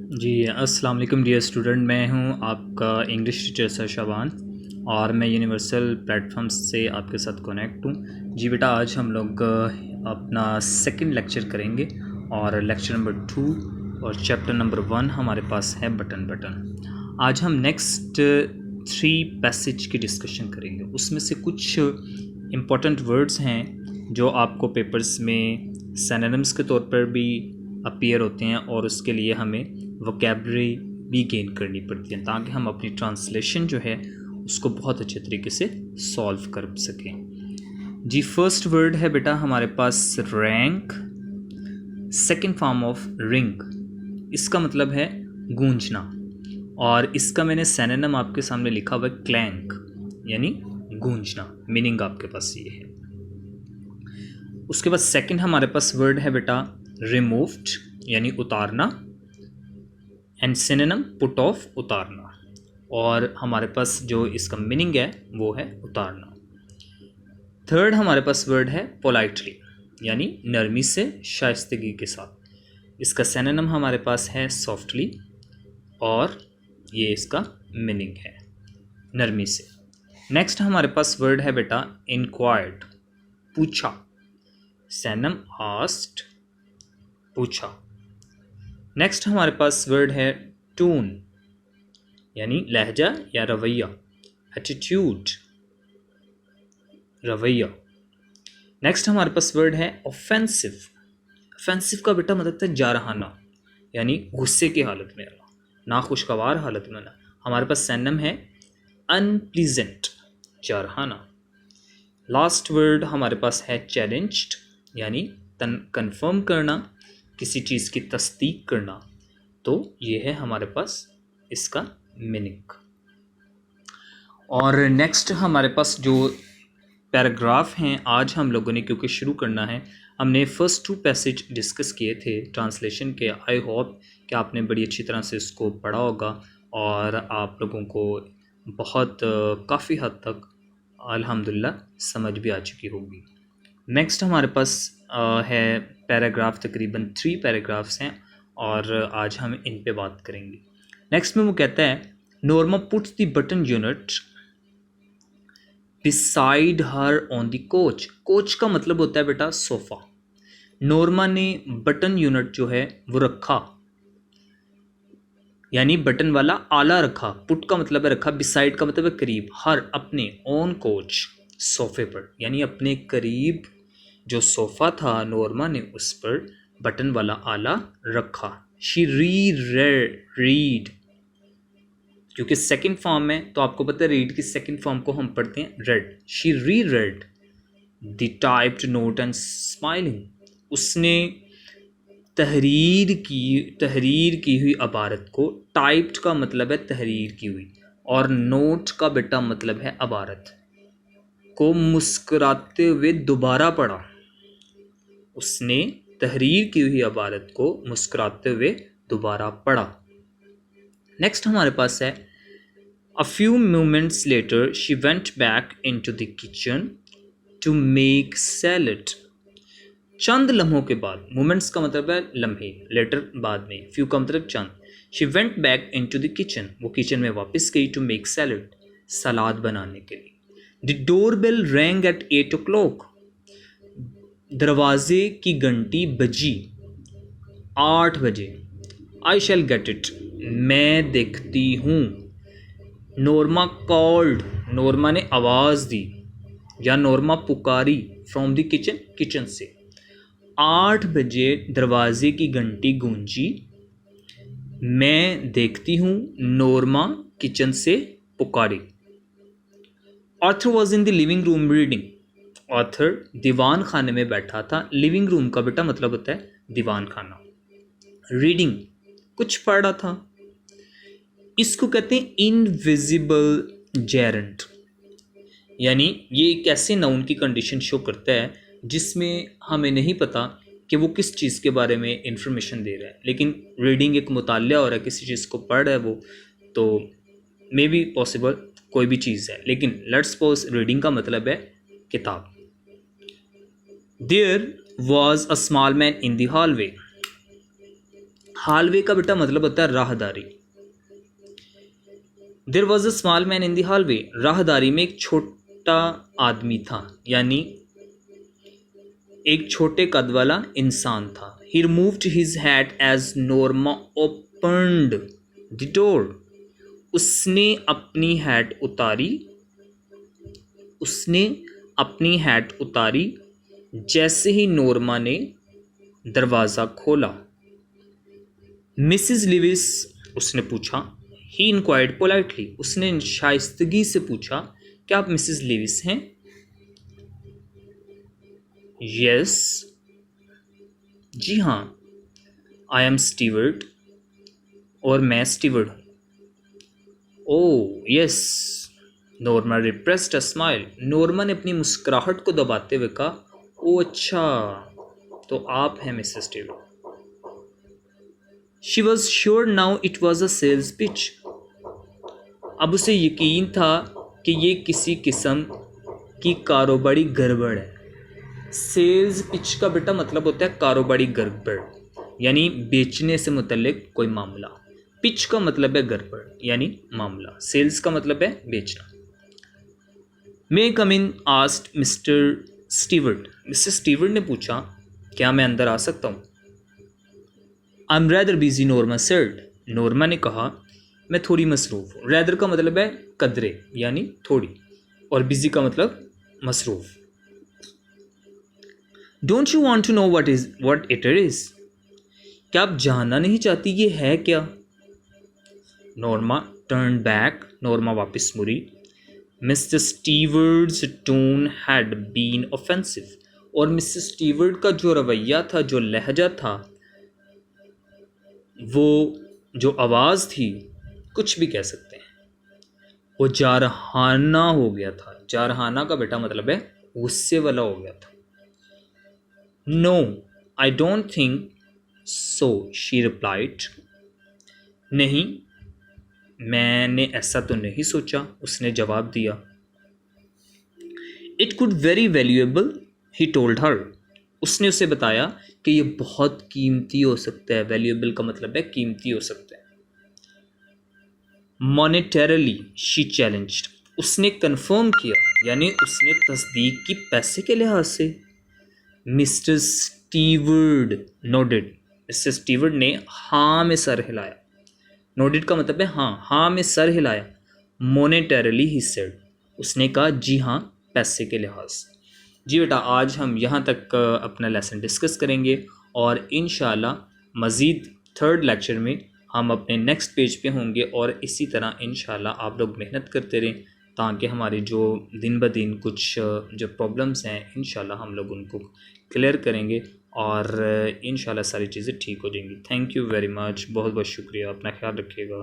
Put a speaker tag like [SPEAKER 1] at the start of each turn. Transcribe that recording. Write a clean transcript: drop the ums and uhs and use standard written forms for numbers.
[SPEAKER 1] जी अस्सलाम वालेकुम dear student, मैं हूं आपका इंग्लिश टीचर सर शाबान और मैं यूनिवर्सल प्लेटफॉर्म से आपके साथ कनेक्ट हूं। जी बेटा, आज हम लोग अपना सेकंड लेक्चर करेंगे और लेक्चर नंबर 2 और चैप्टर नंबर 1 हमारे पास है बटन। आज हम नेक्स्ट 3 पैसेज की डिस्कशन करेंगे। उसमें से कुछ इम्पोर्टेंट वर्ड्स हैं जो आपको पेपर्स में सिनोनिम्स के तौर पर भी अपीयर होते हैं और उसके लिए हमें वोकैबुलरी भी गेन करनी पड़ती है ताकि हम अपनी ट्रांसलेशन जो है उसको बहुत अच्छे तरीके से सॉल्व कर सकें। जी फर्स्ट वर्ड है बेटा हमारे पास rank, second form of ring. इसका मतलब है गूंजना और इसका मैंने सिनोनिम आपके सामने लिखा हुआ है क्लैंक, यानी गूंजना। मीनिंग आपके पास ये है। उसके बाद सेकंड हमारे पास वर्ड है बेटा रिमूव्ड, यानी उतारना, एंड सिनोनिम पुट ऑफ, उतारना। और हमारे पास जो इसका मीनिंग है वो है उतारना। थर्ड हमारे पास वर्ड है पोलाइटली, यानी नरमी से, शाइस्तगी के साथ। इसका सिनोनिम हमारे पास है सॉफ्टली और ये इसका मीनिंग है नरमी से। नेक्स्ट हमारे पास वर्ड है बेटा इंक्वायर्ड, पूछा। सिनोनिम आस्क्ड, पूछा। नेक्स्ट हमारे पास वर्ड है टून, यानी लहजा या रवैया। एटीट्यूड, रवैया। नेक्स्ट हमारे पास वर्ड है ऑफेंसिव। ऑफेंसिव का बेटा मतलब है जारहाना, यानी गुस्से की हालत में आना, नाखुशगवार हालत में आना। हमारे पास सिनोनिम है अनप्लीजेंट, जारहाना। लास्ट वर्ड हमारे पास है चैलेंज्ड, यानी कंफर्म करना, किसी चीज़ की तस्दीक करना। तो ये है हमारे पास इसका मीनिंग। और नेक्स्ट हमारे पास जो पैराग्राफ हैं आज हम लोगों ने, क्योंकि शुरू करना है, हमने फर्स्ट 2 पैसेज डिस्कस किए थे ट्रांसलेशन के। आई होप कि आपने बड़ी अच्छी तरह से इसको पढ़ा होगा और आप लोगों को बहुत काफ़ी हद तक अल्हम्दुलिल्लाह समझ भी आ चुकी होगी। नेक्स्ट हमारे पास है पैराग्राफ, तकरीबन 3 पैराग्राफ्स हैं और आज हम इन पे बात करेंगे। नेक्स्ट में वो कहता है Norma puts the button unit beside her on the coach. Coach का मतलब होता है बेटा सोफ़ा। नॉर्मा ने बटन यूनिट जो है वो रखा, यानी बटन वाला आला रखा। पुट का मतलब है रखा, बिसाइड का मतलब है करीब, हर अपने, ऑन कोच सोफे पर, यानी अपने करीब जो सोफ़ा था नॉर्मा ने उस पर बटन वाला आला रखा। शी रीड, क्योंकि सेकंड फॉर्म में तो आपको पता है रीड की सेकंड फॉर्म को हम पढ़ते हैं red. She read the typed note and smiling. उसने तहरीर की हुई अबारत को, टाइप्ड का मतलब है तहरीर की हुई और नोट का बेटा मतलब है अबारत को, मुस्कुराते हुए दोबारा पढ़ा। उसने तहरीर की हुई अबारत को मुस्कुराते हुए दोबारा पढ़ा। नेक्स्ट हमारे पास है a few moments later she went back into the kitchen to make salad. चंद लम्हों के बाद, मोमेंट्स का मतलब है लम्हे, लेटर बाद में, फ्यू का मतलब चंद। She went back into the kitchen, वो किचन में वापस गई, टू मेक सैलड, सलाद बनाने के लिए। The door bell rang at 8 o'clock। दरवाजे की घंटी बजी 8 बजे। आई शैल गेट इट, मैं देखती हूँ। नॉर्मा कॉल्ड, नॉर्मा ने आवाज़ दी या नॉर्मा पुकारी, फ्रॉम द किचन, किचन से। 8 बजे दरवाजे की घंटी गूंजी, मैं देखती हूँ, नॉर्मा किचन से पुकारी। Arthur was in the living room reading. Arthur दीवान खाने में बैठा था। लिविंग रूम का बेटा मतलब होता है दीवान खाना। रीडिंग, कुछ पढ़ रहा था। इसको कहते हैं इनविजिबल जेरेंट, यानी ये एक ऐसे नाउन की कंडीशन शो करता है जिसमें हमें नहीं पता कि वो किस चीज़ के बारे में इंफॉर्मेशन दे रहा है, लेकिन रीडिंग एक मुतालिया हो रहा है, किसी चीज़ को पढ़ रहा है वो, तो मे बी पॉसिबल कोई भी चीज़ है, लेकिन लेट्स सपोज रीडिंग का मतलब है किताब। There was a small man in the hallway. Hallway का बेटा मतलब होता है राहदारी। There was a small man in the hallway, राहदारी में एक छोटा आदमी था, यानी एक छोटे कद वाला इंसान था। He removed his hat as Norma opened the door, उसने अपनी हैट उतारी, उसने अपनी हैट उतारी जैसे ही नोरमा ने दरवाज़ा खोला। मिसिज लिविस, उसने पूछा। ही इंक्वायर्ड पोलाइटली, उसने शाइस्तगी से पूछा, क्या आप मिसिज लिविस हैं? यस, जी हाँ। आई एम स्टीवर्ड, और मैं स्टीवर्ड हूँ। Oh yes, Norma repressed a smile, Norma ने अपनी मुस्कुराहट को दबाते हुए कहा, ओ अच्छा, तो आप हैं Mrs Steward. She was sure now it was a sales pitch, अब उसे यकीन था कि ये किसी किस्म की कारोबारी गड़बड़ है। सेल्स पिच का बेटा मतलब होता है कारोबारी गड़बड़, यानी बेचने से मुतल्लिक कोई मामला। पिच का मतलब है गड़बड़ यानी मामला, सेल्स का मतलब है बेचना। May come in, asked Mr Steward, Mr Steward ने पूछा, क्या मैं अंदर आ सकता हूँ? I am rather busy, Norma said, Norma ने कहा, मैं थोड़ी मसरूफ़ हूँ। रैदर का मतलब है कदरे यानी थोड़ी, और बिजी का मतलब मसरूफ़। Don't you want to know what it is, क्या आप जानना नहीं चाहती ये है क्या? नोरमा टर्न बैक, नोरमा वापस मुड़ी। Mr Steward's tone had been offensive, और मिस्टर स्टीवर्ड का जो रवैया था, जो लहजा था, वो जो आवाज़ थी, कुछ भी कह सकते हैं, वो जारहाना हो गया था। जारहाना का बेटा मतलब है गुस्से वाला हो गया था। No I don't think so, she replied, नहीं मैंने ऐसा तो नहीं सोचा, उसने जवाब दिया। It could very valuable, he told her, उसने उसे बताया कि ये बहुत कीमती हो सकता है। वैल्यूएबल का मतलब है कीमती हो सकता है। मॉनेटरली, शी चैलेंज्ड, उसने कंफर्म किया, यानी उसने तस्दीक की पैसे के लिहाज से। Mister steward nodded, mister Steward ने हाँ में सर हिलाया। नोडेड का मतलब है हाँ, हाँ में सर हिलाया। मोनेटरली ही सेड, उसने कहा जी हाँ पैसे के लिहाज। जी बेटा, आज हम यहाँ तक अपना लेसन डिस्कस करेंगे, और इंशाल्लाह मज़ीद थर्ड लेक्चर में हम अपने नेक्स्ट पेज पे होंगे, और इसी तरह इंशाल्लाह आप लोग मेहनत करते रहें, ताकि हमारी जो दिन ब दिन कुछ जो प्रॉब्लम्स हैं इंशाल्लाह हम लोग उनको क्लियर करेंगे, और इंशाल्लाह सारी चीज़ें ठीक हो जाएंगी। थैंक यू वेरी मच, बहुत बहुत शुक्रिया, अपना ख्याल रखिएगा।